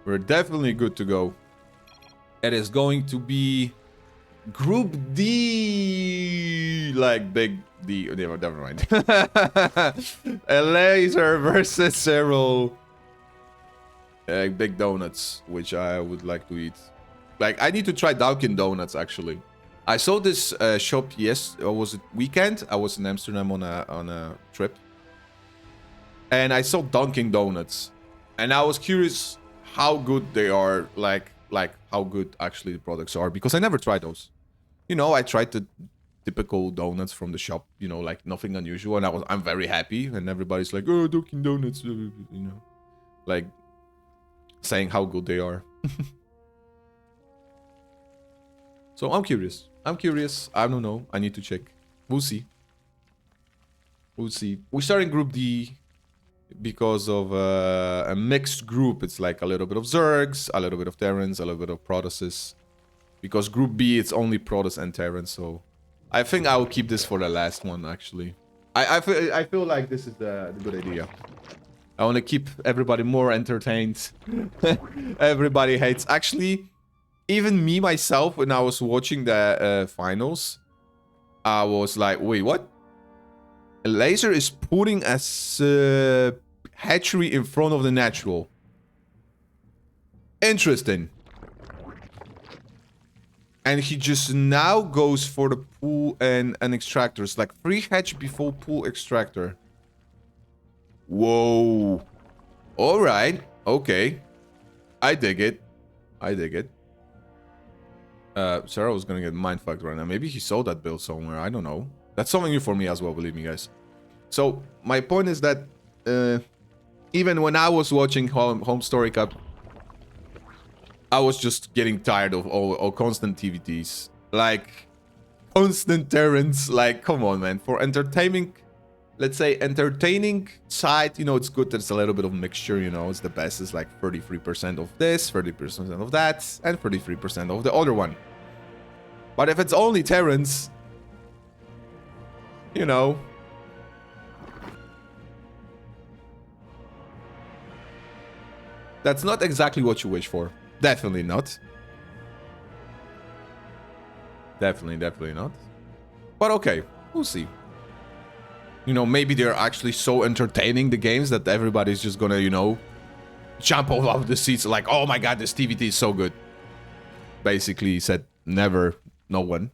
We're definitely good to go. It is going to be Group D, like big D. Never mind. Elazer versus Serral. Big donuts, which I would like to eat. Like, I need to try Dunkin' Donuts, actually. I saw this shop, was it weekend? I was in Amsterdam on a trip. And I saw Dunkin' Donuts. And I was curious how good they are, like how good actually the products are. Because I never tried those. You know, I tried the typical donuts from the shop, you know, like nothing unusual. And I'm very happy. And everybody's like, oh, Dunkin' Donuts, you know. Like, saying how good they are. So I'm curious. I don't know. I need to check. We'll see. We start in Group D because of a mixed group. It's like a little bit of Zergs, a little bit of Terrans, a little bit of Protoss. Because Group B, it's only Protoss and Terrans. So I think I will keep this for the last one, actually. I feel like this is the good idea. I want to keep everybody more entertained. Everybody hates. Actually, even me, myself, when I was watching the finals, I was like, wait, what? Elazer is putting a hatchery in front of the natural. Interesting. And he just now goes for the pool and an extractor. It's like 3 hatch before pool extractor. Whoa. Alright. Okay. I dig it. Serral was gonna get mindfucked right now. Maybe he saw that build somewhere. I don't know. That's something new for me as well, believe me, guys. So, my point is that even when I was watching HomeStory Cup, I was just getting tired of all constant TVTs. Like, constant Terrans. Like, come on, man. For entertaining, let's say, entertaining side, you know, it's good that it's a little bit of mixture, you know. It's the best. It's like 33% of this, 30% of that, and 33% of the other one. But if it's only Terrans, you know, that's not exactly what you wish for. Definitely not. Definitely not. But okay, we'll see. You know, maybe they're actually so entertaining, the games, that everybody's just gonna, you know, jump off the seats like, oh my god, this TVT is so good. Basically said never, no one.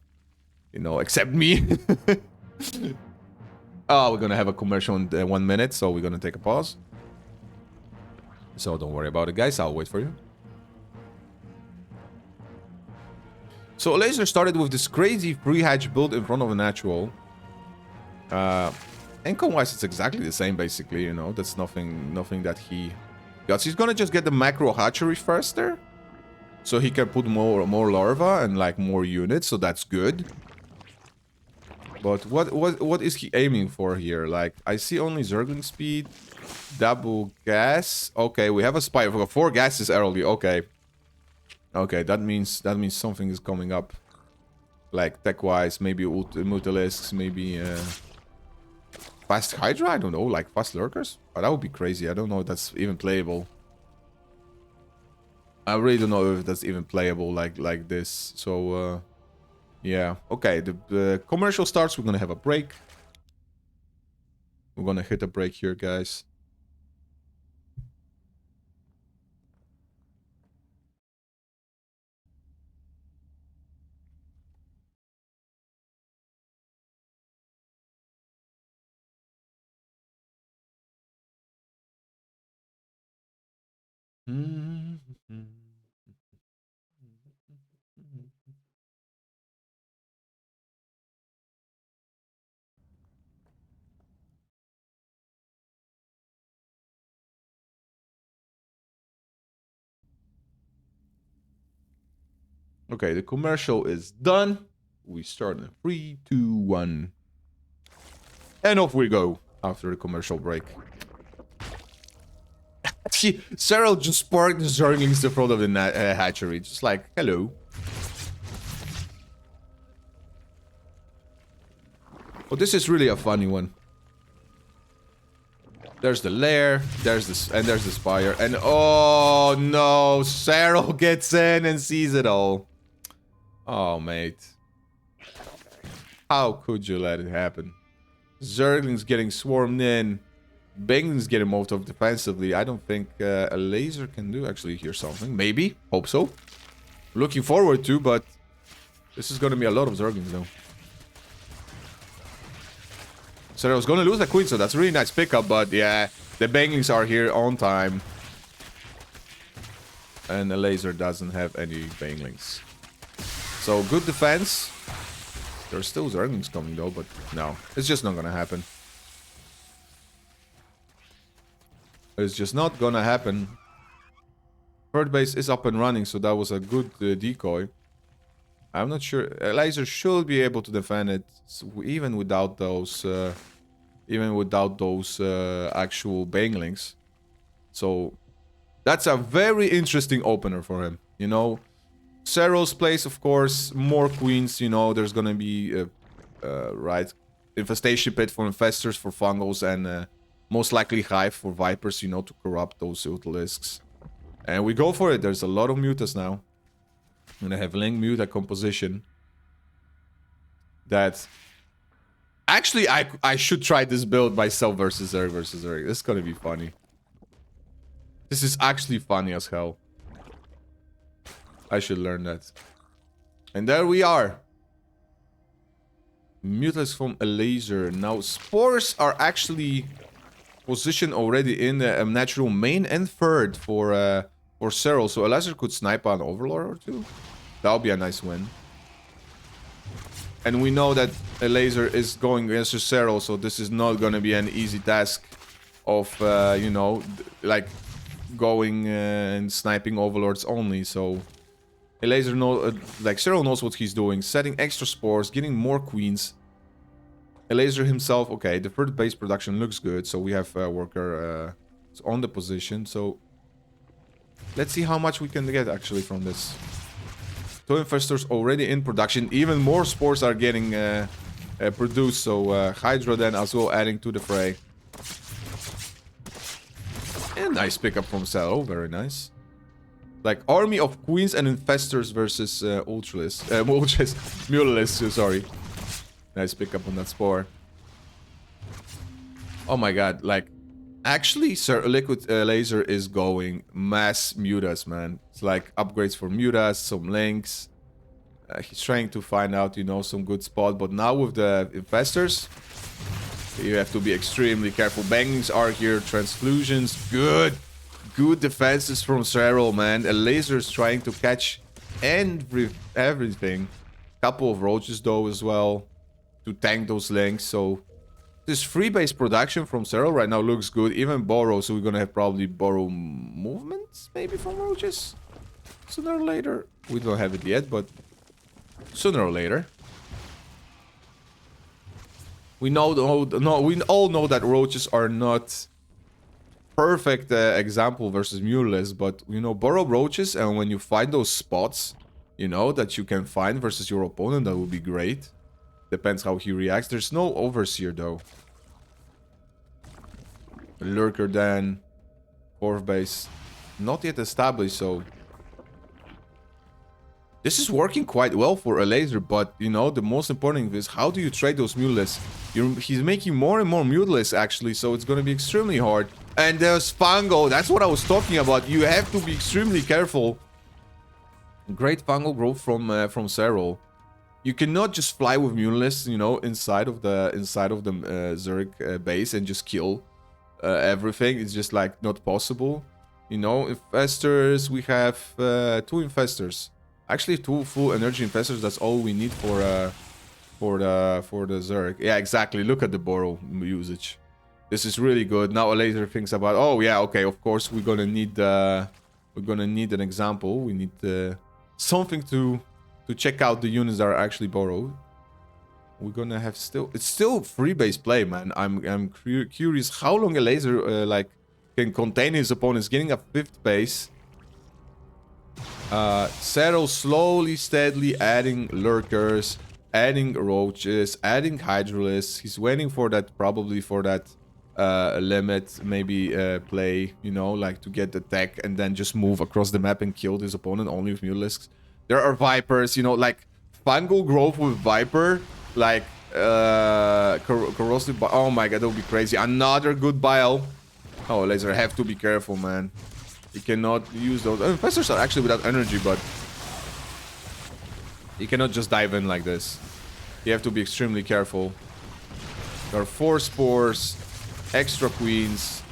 You know, except me. Oh, we're gonna have a commercial in 1 minute, so we're gonna take a pause. So don't worry about it, guys. I'll wait for you. So Elazer started with this crazy free hatch build in front of a natural. Income-wise, it's exactly the same, basically, you know. That's nothing that he got. So he's gonna just get the macro hatchery first there. So he can put more larvae and, like, more units, so that's good. But what is he aiming for here? Like, I see only Zergling speed, double gas. Okay, we have a spy. We've got 4 gases early. Okay. Okay, that means something is coming up. Like, tech-wise, maybe Mutalisks, maybe fast Hydra? I don't know, like fast Lurkers? Oh, that would be crazy. I don't know if that's even playable. I really don't know if that's even playable like this. So, yeah. Okay, the commercial starts. We're gonna have a break. We're gonna hit a break here, guys. Okay, the commercial is done. We start in 3, 2, 1. And off we go after the commercial break. Serral just parked the Zerglings in front of the hatchery. Just like, hello. Oh, this is really a funny one. There's the lair, there's this, and there's the spire, and oh no, Serral gets in and sees it all. Oh, mate. How could you let it happen? Zergling's getting swarmed in. Bangling's getting moved off defensively. I don't think Elazer can do actually here something. Maybe. Hope so. Looking forward to, but this is going to be a lot of Zerglings though. So I was going to lose the queen, so that's a really nice pickup, but yeah, the Banglings are here on time. And Elazer doesn't have any Banglings. So good defense. There's still Zerglings coming though, but no, it's just not going to happen. It's just not going to happen. Third base is up and running, so that was a good decoy. I'm not sure. Elazer should be able to defend it even without those actual Banglings. So that's a very interesting opener for him. You know, Serral's place, of course, more queens. You know, there's gonna be right infestation pit for infestors, for fungals, and most likely hive for vipers. You know, to corrupt those Utilisks. And we go for it. There's a lot of mutas now. And I have Link Muta composition. That actually I should try this build myself versus Zerg versus Zerg. This is gonna be funny. This is actually funny as hell. I should learn that. And there we are. Mutas from Elazer. Now spores are actually positioned already in a natural main and third for Serral. So Elazer could snipe an Overlord or two. That would be a nice win. And we know that Elazer is going against Serral, so this is not going to be an easy task of, you know, like going and sniping Overlords only. So Elazer knows, like Serral knows what he's doing, setting extra spores, getting more queens. Elazer himself, okay, the third base production looks good, so we have worker on the position. So let's see how much we can get actually from this. 2 infestors already in production. Even more spores are getting produced. So Hydra then as well adding to the fray. And nice pickup from Serral. Very nice. Like army of queens and infestors versus Multists, sorry. Nice pickup on that spore. Oh my god, like actually Liquid Elazer is going mass mutas, man. It's like upgrades for mutas, some links. He's trying to find out, you know, some good spot. But now with the infestors, you have to be extremely careful. Banglings are here, transfusions, good. Good defenses from Serral, man. Elazer is trying to catch everything. Couple of roaches though as well to tank those links. So this free base production from Serral right now looks good. Even borrow, so we're gonna have probably borrow movements maybe from roaches sooner or later. We don't have it yet, but sooner or later. We know we all know that roaches are not perfect example versus Muleless, but you know, borrow roaches, and when you find those spots, you know, that you can find versus your opponent, that would be great. Depends how he reacts. There's no Overseer though. Lurker then. Fourth base. Not yet established, so this is working quite well for Elazer, but you know, the most important thing is how do you trade those Muleless? He's making more and more Muleless actually, so it's gonna be extremely hard. And there's Fungal. That's what I was talking about. You have to be extremely careful. Great Fungal growth from Serral. You cannot just fly with Muleless, you know, inside of the Zerg base and just kill everything. It's just like not possible. You know, infestors, we have 2 infestors. Actually 2 full energy infestors. That's all we need for the Zerg. Yeah, exactly. Look at the borrow usage. This is really good. Now Elazer thinks about, oh yeah, okay, of course we're gonna need an example. We need something to check out the units that are actually borrowed. We're gonna have it's still free base play, man. I'm curious how long Elazer like can contain his opponents. Getting a 5th base. Serral slowly, steadily adding lurkers, adding roaches, adding hydralisks. He's waiting for that, probably for that limit, maybe play, you know, like to get the tech and then just move across the map and kill his opponent only with Mulisks. There are Vipers, you know, like Fungal Growth with Viper, like Corrosive. Oh my god, that would be crazy. Another good bile. Oh, Elazer, have to be careful, man. You cannot use those. Infestors are actually without energy, but you cannot just dive in like this. You have to be extremely careful. There are 4 spores, extra queens.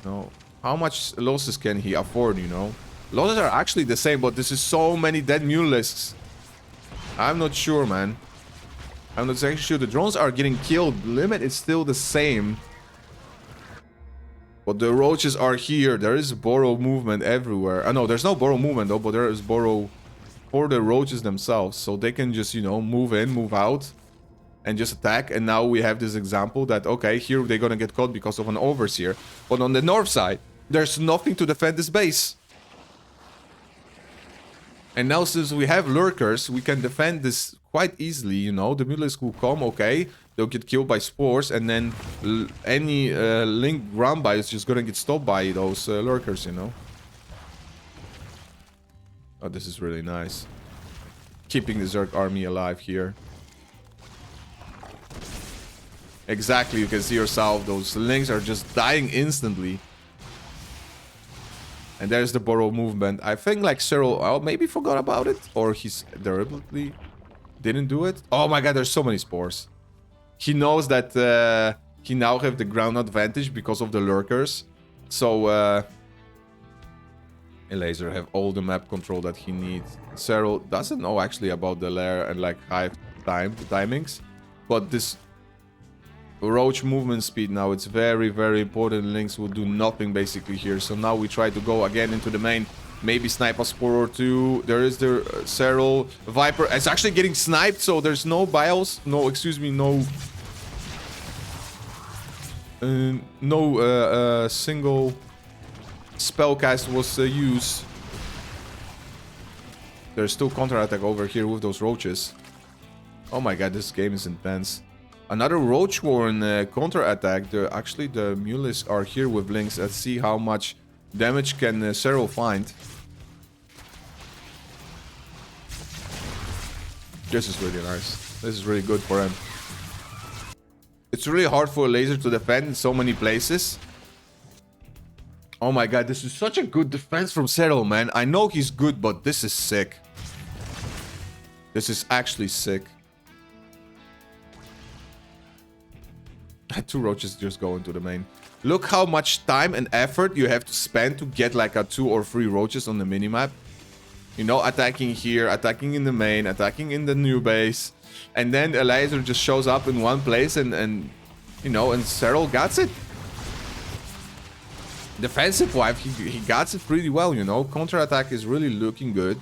No, how much losses can he afford, you know? Losses are actually the same, but this is so many dead Mulisks. I'm not sure, man. I'm not actually sure. The drones are getting killed. Limit is still the same. But the roaches are here. There is burrow movement everywhere. No, there's no burrow movement though, but there is burrow for the roaches themselves. So they can just, you know, move in, move out, and just attack. And now we have this example that, okay, here they're gonna get caught because of an overseer. But on the north side, there's nothing to defend this base. And now since we have lurkers, we can defend this quite easily, you know. The Mulisk will come, okay. They'll get killed by spores, and then any link ground by is just gonna get stopped by those lurkers, you know. Oh, this is really nice. Keeping the Zerg army alive here. Exactly, you can see yourself, those links are just dying instantly. And there's the burrow movement. I think like Serral maybe forgot about it, or he's deliberately didn't do it. Oh my god, there's so many spores. He knows that he now have the ground advantage because of the lurkers. So Elazer have all the map control that he needs. Serral doesn't know actually about the lair and like high timings, but this roach movement speed now, it's very, very important. Links will do nothing basically here. So now we try to go again into the main. Maybe snipe a spore or two. There is the Serral Viper. It's actually getting sniped, so there's no biles. No, excuse me, no single spellcast was used. There's still counterattack over here with those roaches. Oh my god, this game is intense. Another roach warren counterattack. Actually, the Mulis are here with links. Let's see how much damage can Serral find. This is really nice. This is really good for him. It's really hard for Elazer to defend in so many places. Oh my god, this is such a good defense from Serral, man. I know he's good, but this is sick. This is actually sick. 2 roaches just go into the main. Look how much time and effort you have to spend to get like a 2 or 3 roaches on the minimap. You know, attacking here, attacking in the main, attacking in the new base. And then Elazer just shows up in one place and you know, and Serral gets it. Defensive wise, he gets it pretty well, you know. Counter-attack is really looking good.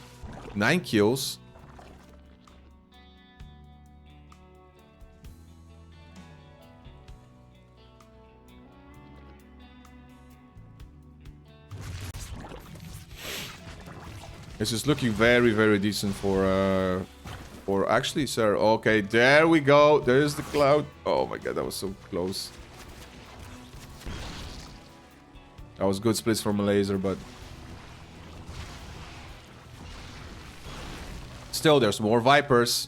9 kills. This is looking very, very decent for actually, sir. Okay, there we go. There's the cloud. Oh my god, that was so close. That was good splits from Elazer, but still, there's more Vipers.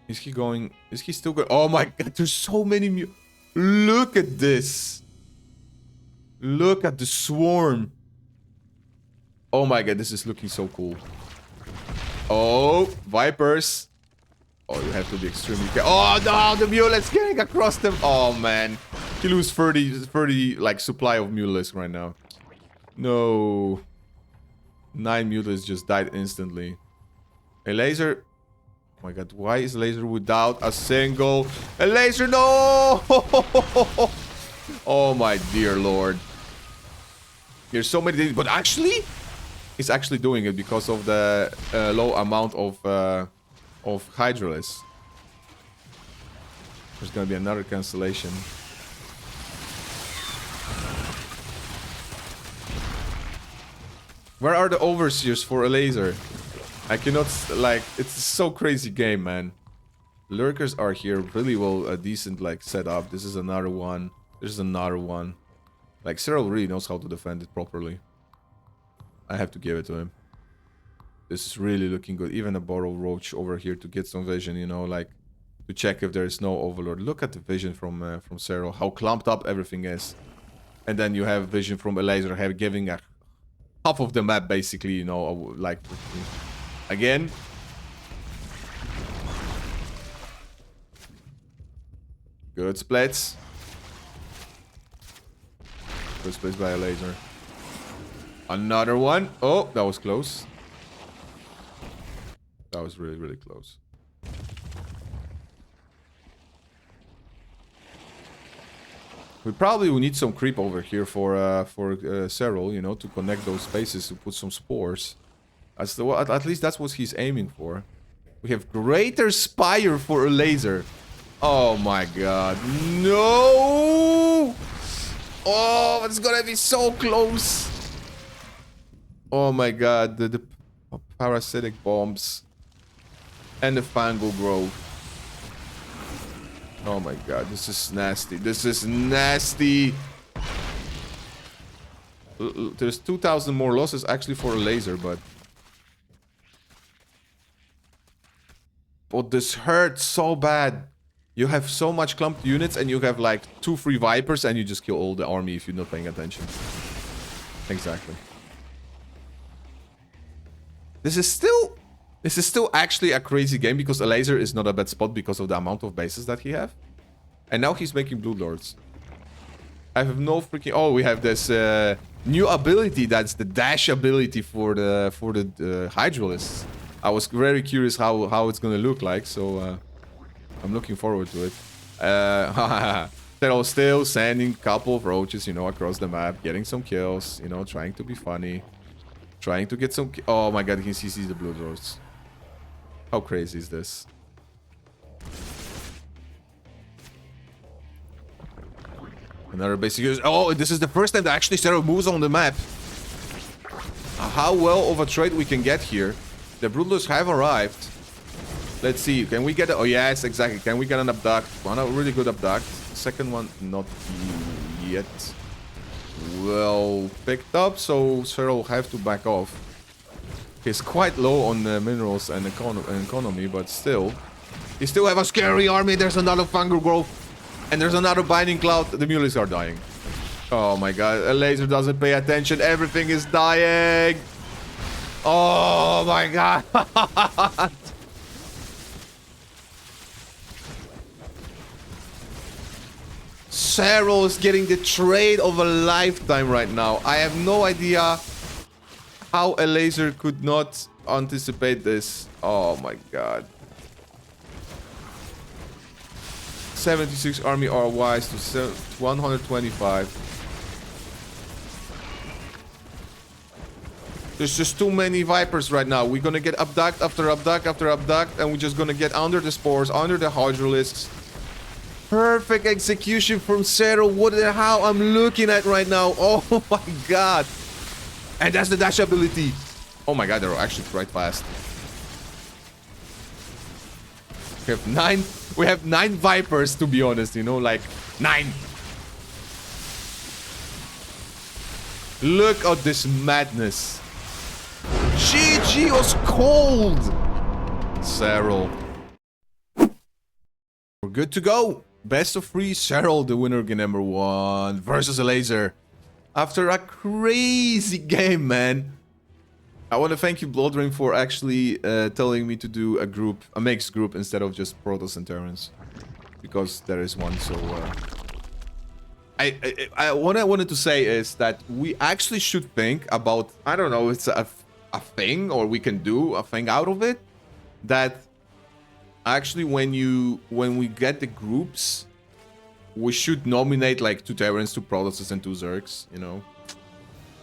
Is he going? Is he still going? Oh my god, there's so many. Look at this. Look at the swarm. Oh my god, this is looking so cool. Oh, Vipers. Oh, you have to be extremely careful. Oh no, the Mulet's getting across them. Oh man. He lose 30 like supply of Mules right now. No. 9 Mules just died instantly. Elazer. Oh my god, why is Elazer without a single? Elazer, no! Oh my dear lord. There's so many things, but actually, he's actually doing it because of the low amount of Hydralis. There's gonna be another cancellation. Where are the overseers for Elazer? I cannot, like, it's so crazy game, man. Lurkers are here really well, a decent like setup. This is another one. There's another one. Like Serral really knows how to defend it properly. I have to give it to him. This is really looking good. Even a Borrow Roach over here to get some vision, you know, like to check if there is no Overlord. Look at the vision from Serral, how clumped up everything is. And then you have vision from Elazer, giving a half of the map basically, you know, like again. Good splits. Good splits by Elazer. Another one. Oh, that was close. That was really, really close. We probably will need some creep over here for Serral, you know, to connect those spaces, to put some spores. At least that's what he's aiming for. We have Greater Spire for Elazer. Oh my god. No! Oh, it's gonna be so close. Oh my god. The parasitic bombs. And the Fangle Grove. Oh my god, this is nasty. This is nasty. There's 2,000 more losses actually for Elazer, but... But this hurts so bad. You have so much clumped units and you have like 2 free Vipers and you just kill all the army if you're not paying attention. Exactly. This is still actually a crazy game because Elazer is not a bad spot because of the amount of bases that he have. And now he's making Blue Lords. I have no freaking... Oh, we have this new ability. That's the dash ability for the Hydralists. I was very curious how it's gonna look like, so I'm looking forward to it. They're still sending a couple of roaches, you know, across the map, getting some kills, you know, trying to be funny. Trying to get some... Oh my god, he sees the Blue Lords. How crazy is this? Another basic use. Oh, this is the first time that actually Serral moves on the map. How well of a trade we can get here. The Broodlords have arrived. Let's see. Can we get... Oh, yes, exactly. Can we get an abduct? One, a really good abduct. Second one, not yet. Well picked up, so Serral have to back off. He's quite low on minerals and economy, but still. He still have a scary army. There's another Fangle Grove. And there's another Binding Cloud. The mules are dying. Oh my god. Elazer doesn't pay attention. Everything is dying. Oh my god. Serral is getting the trade of a lifetime right now. I have no idea how Elazer could not anticipate this. Oh my god. 76 army are wise to 125. There's just too many Vipers right now. We're gonna get abduct after abduct after abduct, and we're just gonna get under the spores, under the Hydralisks. Perfect execution from Serral. What the hell I'm looking at right now? Oh my god. And that's the dash ability. Oh my god, they're actually quite fast. We have 9 Vipers, to be honest, you know, like 9. Look at this madness. GG was cold. Serral. We're good to go. Best of 3, Serral, the winner, game number 1 versus Elazer. After a crazy game, man. I want to thank you, Bloodring, for actually telling me to do a mixed group instead of just Protoss and Terrans. Because there is one, so... what I wanted to say is that we actually should think about... I don't know, it's a thing, or we can do a thing out of it. That actually when we get the groups, we should nominate like 2 Terrans, 2 Protosses, and 2 Zergs, you know?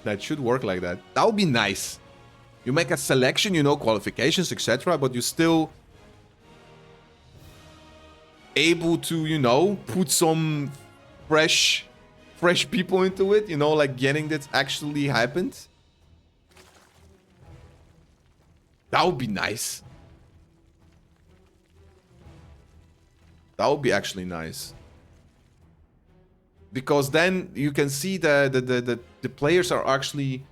That should work like that. That would be nice. You make a selection, you know, qualifications, etc., but you're still able to, you know, put some fresh people into it, you know, like getting that actually happened. That would be nice. That would be actually nice. Because then you can see the players are actually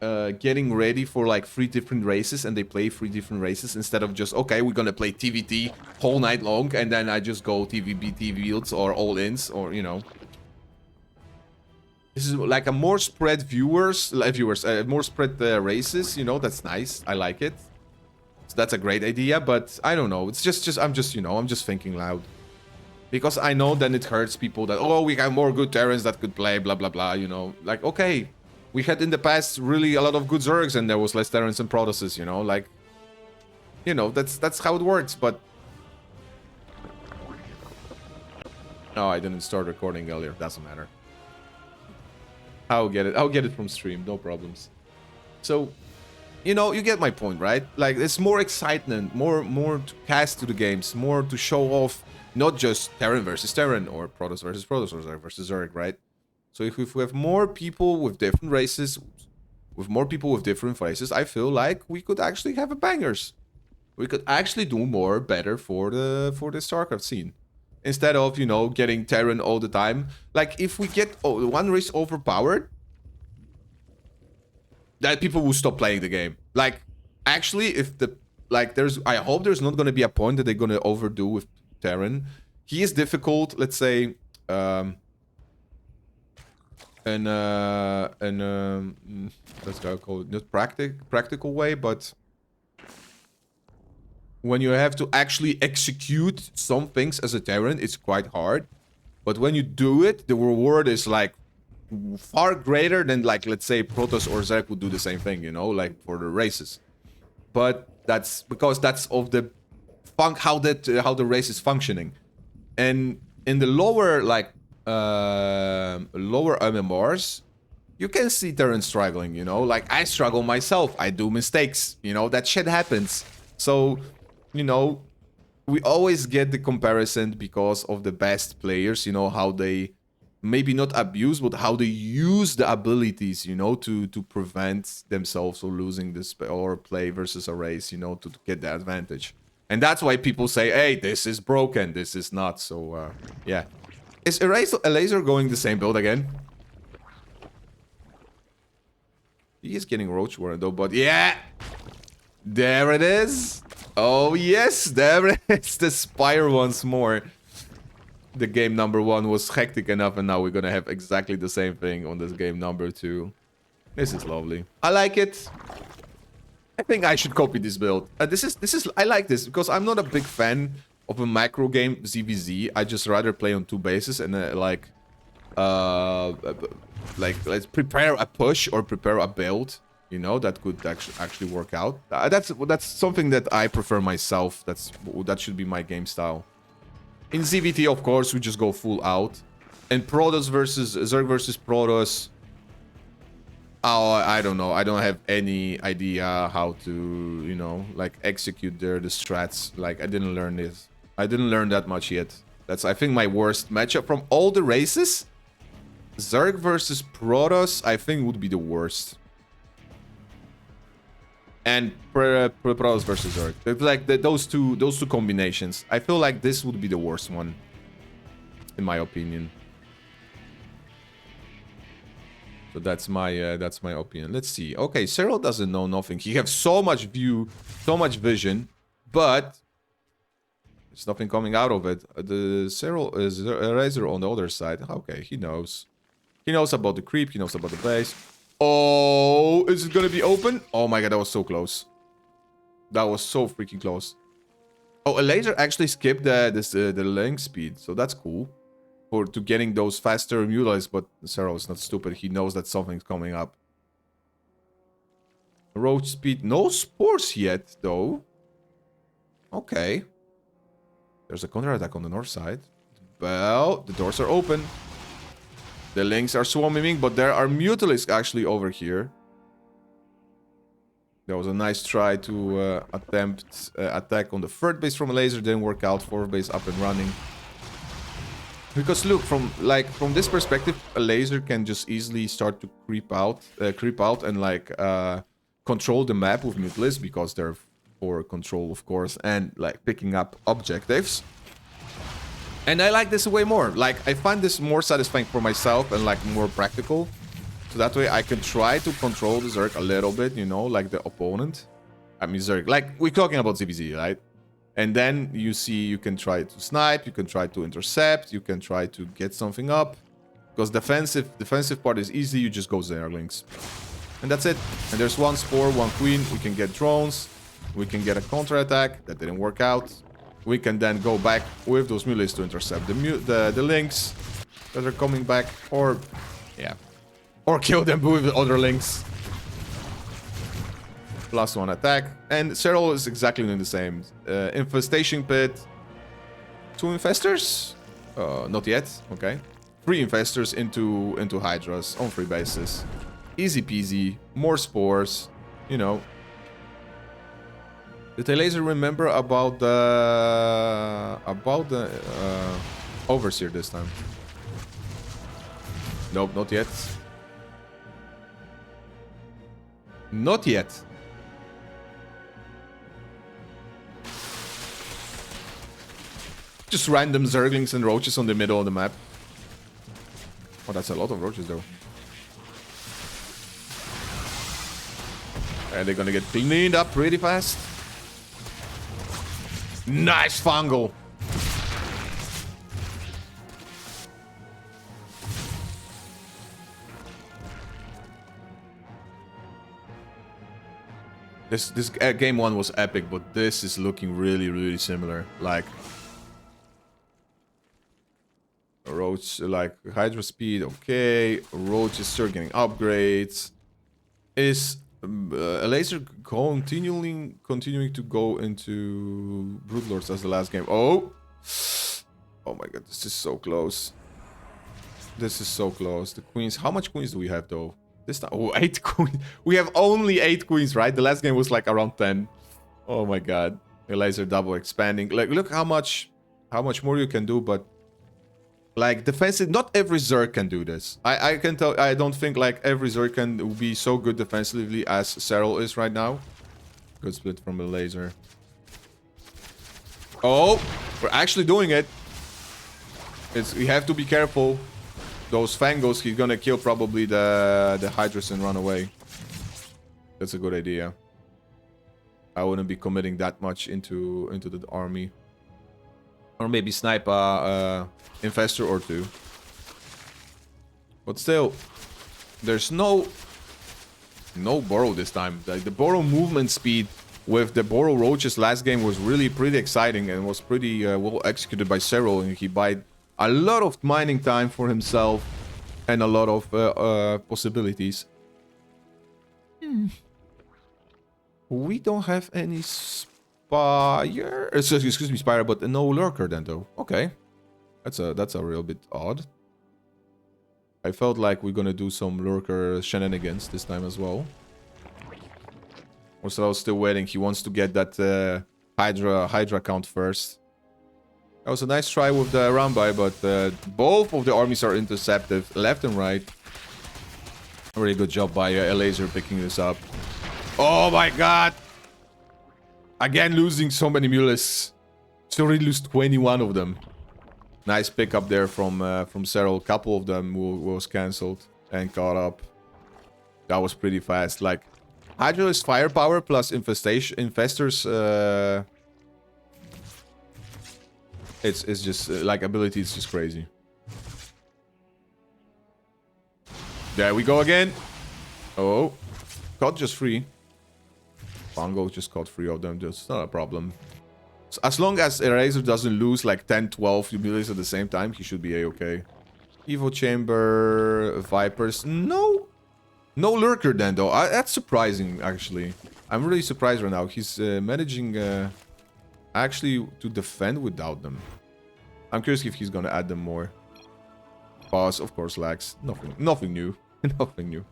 getting ready for like 3 different races, and they play 3 different races instead of just, okay, we're gonna play TVT whole night long, and then I just go TVBT fields or all-ins, or, you know. This is like a more spread more spread races, you know. That's nice. I like it. So that's a great idea, but I don't know. It's just I'm just thinking loud. Because I know then it hurts people that, oh, we have more good Terrans that could play, blah, blah, blah, you know. Like, okay, we had in the past really a lot of good Zergs and there was less Terrans and Protosses, you know. Like, you know, that's how it works, but... No, I didn't start recording earlier. Doesn't matter. I'll get it from stream. No problems. So, you know, you get my point, right? Like, it's more excitement, more to cast to the games, more to show off. Not just Terran versus Terran, or Protoss versus Protoss, or Zerg versus Zerg, right? So if we have more people with different races, I feel like we could actually have a bangers. We could actually do better for the StarCraft scene. Instead of, you know, getting Terran all the time. Like, if we get one race overpowered, that people will stop playing the game. Like, actually, if the... Like, I hope there's not going to be a point that they're going to overdo with Terran. He is difficult, let's say, let's go call it not practical way, but when you have to actually execute some things as a Terran, it's quite hard. But when you do it, the reward is like far greater than, like, let's say Protoss or Zerg would do the same thing, you know, like for the races. But that's because that's of the how the race is functioning. And in the lower, like, lower MMRs, you can see Terran struggling, you know. Like, I struggle myself. I do mistakes, you know. That shit happens. So, you know, we always get the comparison because of the best players, you know, how they maybe not abuse, but how they use the abilities, you know, to prevent themselves from losing this or play versus a race, you know, to get the advantage. And that's why people say, hey, this is broken, this is not. So, yeah. Is Elazer going the same build again? He is getting Roach Warren though, but yeah! There it is! Oh yes, there it is! The Spire once more. The game number 1 was hectic enough, and now we're gonna have exactly the same thing on this game number 2. This is lovely. I like it. I think I should copy this build. I like this because I'm not a big fan of a macro game ZVZ. I just rather play on 2 bases and like let's prepare a push or prepare a build. You know, that could actually work out. That's something that I prefer myself. That should be my game style. In ZVT, of course, we just go full out. And Protoss versus Zerg versus Protoss. Oh, I don't know. I don't have any idea how to, you know, like execute the strats. Like, I didn't learn this. I didn't learn that much yet. That's, I think, my worst matchup from all the races. Zerg versus Protoss, I think, would be the worst. And Protoss versus Zerg. Like those two combinations. I feel like this would be the worst one, in my opinion. So that's my opinion. Let's see. Okay, Serral doesn't know nothing. He has so much vision, but there's nothing coming out of it. The Serral is Elazer on the other side. Okay, he knows. He knows about the creep. He knows about the base. Oh, is it gonna be open? Oh my god, that was so close. That was so freaking close. Oh, Elazer actually skipped the link speed, so that's cool. To getting those faster mutilates, but Serral is not stupid. He knows that something's coming up. Roach speed. No spores yet, though. Okay. There's a counter-attack on the north side. Well, the doors are open. The links are swarming, but there are mutilates actually over here. There was a nice try to attempt attack on the third base from Elazer. Didn't work out. Fourth base up and running. Because look, from this perspective, Elazer can just easily start to creep out and like control the map with mutilists because they're for control, of course, and like picking up objectives. And I like this way more. Like, I find this more satisfying for myself and, like, more practical. So that way I can try to control the Zerg a little bit, you know, like the opponent. I mean, Zerg, like, we're talking about ZVZ, right? And then you see you can try to snipe, you can try to intercept, you can try to get something up. Because defensive part is easy, you just go Zerglings. And that's it. And there's one Spore, one Queen, we can get drones, we can get a counterattack, that didn't work out. We can then go back with those melees to intercept the links that are coming back, or, yeah. Or kill them with other links. +1 attack. And Serral is exactly doing the same. Infestation Pit. 2 infestors? Not yet. Okay. 3 infestors into Hydras on free basis. Easy peasy. More spores. You know. Did Elazer remember about the Overseer this time? Nope, not yet. Not yet. Just random Zerglings and roaches on the middle of the map. Oh, that's a lot of roaches though. And they're gonna get cleaned up pretty fast. Nice fungal. This game 1 was epic, but this is looking really similar. Like Roach, like Hydra speed, okay. Roach is still getting upgrades. Is Elazer continuing to go into Broodlords as the last game? Oh my god, this is so close. This is so close. The queens. How much queens do we have though? This time, oh, 8 queens. We have only 8 queens, right? The last game was like around 10. Oh my god. Elazer double expanding. Like, look how much more you can do, but like defensive, not every Zerg can do this. I can tell, I don't think like every Zerg can be so good defensively as Serral is right now. Good split from Elazer. Oh, we're actually doing it. We have to be careful. Those Fangos, he's gonna kill probably the Hydras and run away. That's a good idea. I wouldn't be committing that much into the army. Or maybe snipe a infestor or 2. But still, there's no burrow this time. Like the burrow movement speed with the burrow roaches last game was really pretty exciting and was pretty well executed by Serral, and he bought a lot of mining time for himself and a lot of possibilities. We don't have any Spire. Excuse me, Spire, but no lurker then though. Okay, that's a real bit odd. I felt like we're gonna do some lurker shenanigans this time as well. Also, I was still waiting. He wants to get that Hydra count first. That was a nice try with the Rambai, but both of the armies are intercepted, left and right. A really good job by Elazer picking this up. Oh my god! Again, losing so many mules. Still already lose 21 of them. Nice pickup there from Serral. A couple of them was cancelled and caught up. That was pretty fast. Like, Hydra is firepower plus infestors. It's just like ability is just crazy. There we go again. Oh, caught just 3. Bongo just caught 3 of them. Just not a problem. So as long as Elazer doesn't lose like 10, 12 abilities at the same time, he should be a-okay. Evo Chamber, Vipers. No lurker then though. That's surprising actually. I'm really surprised right now. He's managing actually to defend without them. I'm curious if he's gonna add them more. Pause, of course, lags. Nothing new. Nothing new.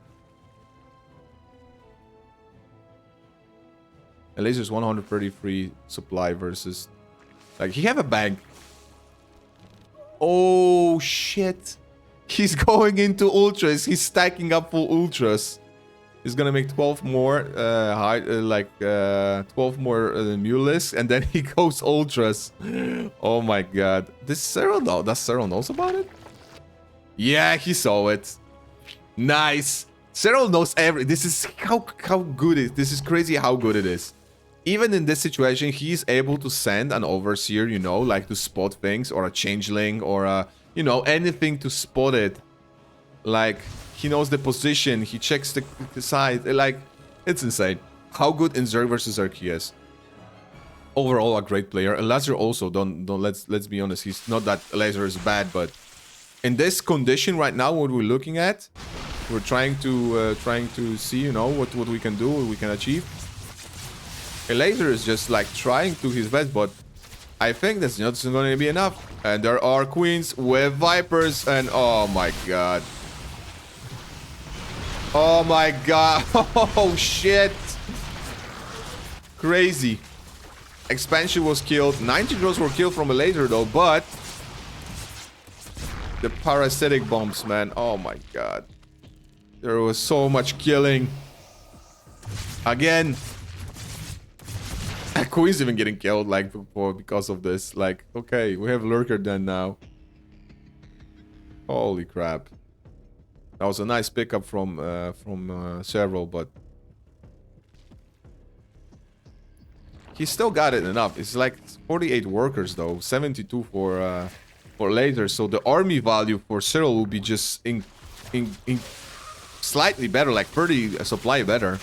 Elazer's 133 supply versus... Like, he have a bank. Oh, shit. He's going into ultras. He's stacking up full ultras. He's gonna make 12 more, 12 more mules, and then he goes ultras. Oh my god. This Serral, though, does Serral knows about it? Yeah, he saw it. Nice. Serral knows this is how good it is. This is crazy how good it is. Even in this situation, he's able to send an overseer, you know, like to spot things, or a changeling, or a, you know, anything to spot it. Like, he knows the position, he checks the side, like, it's insane. How good in Zerg versus Zerg he is. Overall, a great player. Elazer also, let's be honest, he's not that Elazer is bad, but in this condition right now, what we're looking at, we're trying to see, you know, what we can do, what we can achieve. Elazer is just like trying to his best, but I think that's not going to be enough. And there are queens with vipers, and oh my god. Oh my god. Oh shit. Crazy. Expansion was killed. 90 drones were killed from Elazer though, but the parasitic bombs, man. Oh my god. There was so much killing. Again. Queen's even getting killed, like, because of this. Like, okay, we have Lurker then now. Holy crap. That was a nice pickup from Serral, but he still got it enough. It's like 48 workers though, 72 for Elazer. So the army value for Serral will be just slightly better, like 30 supply better,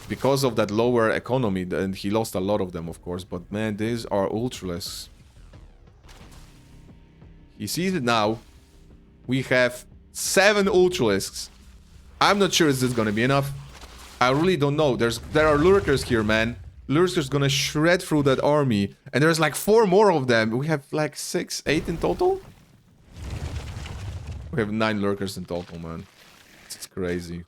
because of that lower economy. And he lost a lot of them, of course. But man, these are ultralisks. He sees it now. We have 7 ultralisks. I'm not sure is this gonna be enough. I really don't know. There are lurkers here, man. Lurkers gonna shred through that army, and there's like 4 more of them. We have like 6, 8 in total. We have 9 lurkers in total, man. It's crazy.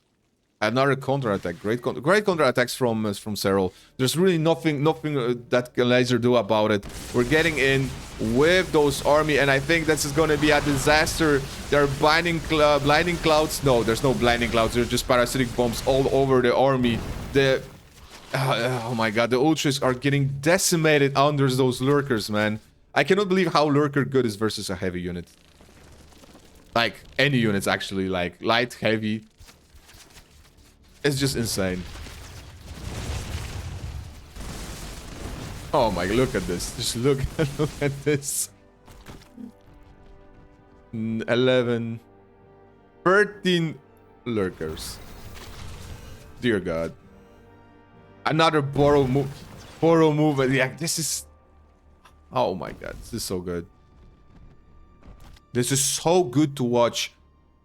Another counter-attack. Great counter-attacks from Serral. There's really nothing that Elazer do about it. We're getting in with those army, and I think this is going to be a disaster. There are blinding clouds. No, there's no blinding clouds. There's just parasitic bombs all over the army. Oh my god, the ultras are getting decimated under those lurkers, man. I cannot believe how lurker good is versus a heavy unit. Like, any units actually, like light, heavy. It's just insane. Oh my, look at this. Just look at this. 11, 13 lurkers. Dear god. Another borrow move. Yeah, this is... Oh my god, this is so good. This is so good to watch.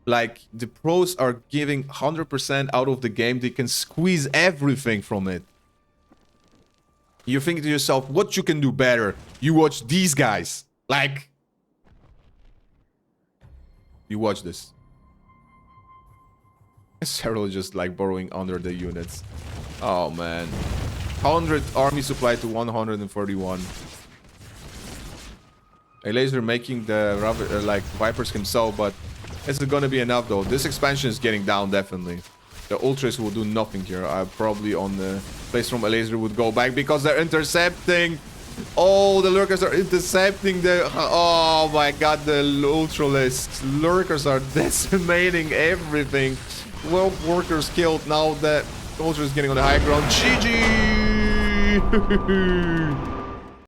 Like, the pros are giving 100% out of the game. They can squeeze everything from it. You think to yourself, what you can do better? You watch these guys. Like, you watch this. Serral is just like borrowing under the units. Oh man. 100 army supply to 141. Elazer making the like vipers himself, but it's gonna be enough though. This expansion is getting down definitely. The ultras will do nothing here. Probably on the place from Elazer would go back because they're intercepting. Oh, the lurkers are intercepting the... Oh my god, the ultralisks. Lurkers are decimating everything. 12 workers killed. Now the ultra is getting on the high ground. GG!